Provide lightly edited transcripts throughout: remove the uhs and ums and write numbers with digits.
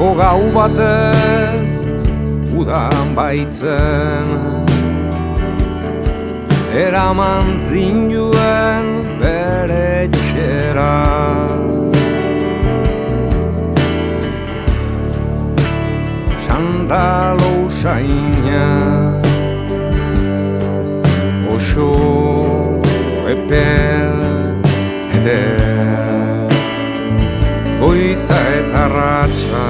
Gaueko gau batez udan baitzen, eraman zinuen bere etxera. Sandalo usaina oso epel eder, goiza eta ratxa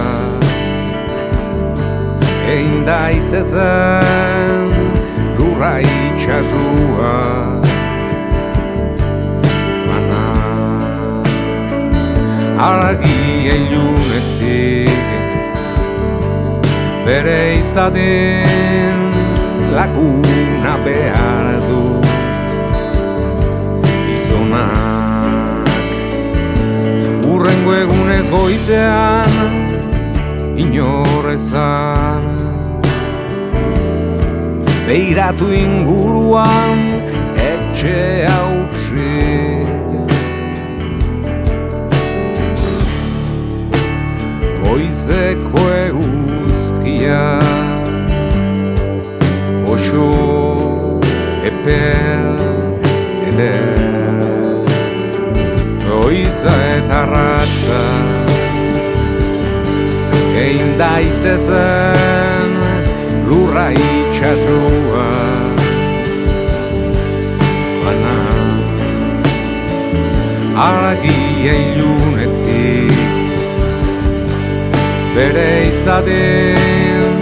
egin daitezen lurra itxasua. Mana argi ilunetik bere izaten laguna behar du gizonak. Urrengo egunez goizean inorezan beiratu inguruan etxe hautsi. Goizeko eguzkia oso epel eder, goiza eta ratxa egin daitezen lurra itxasua. Baina argi ilunetik bere izaten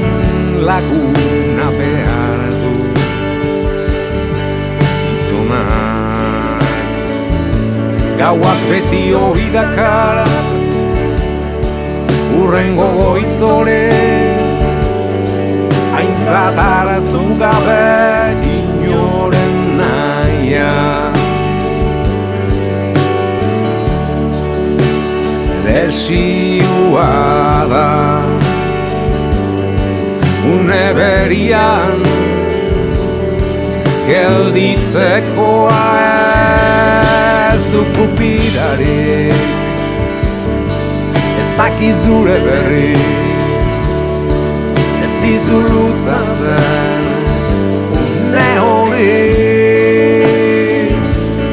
laguna behar du gizonak. Gauak beti hori dakar urrengo goizore aintzat hartu gabe inoren nahia. Desioa da une berian gelditzekoa, ez du pupirarik, ez daki zure berri, ez dizu lutzatzen une hori.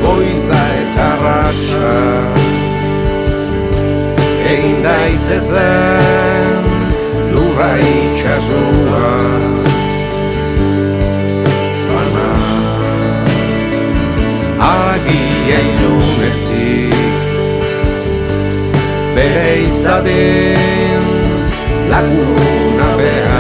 Goiza eta ratxa egin daitezen lurra itxasua. Baina argi ilunetik bere izaten laguna behar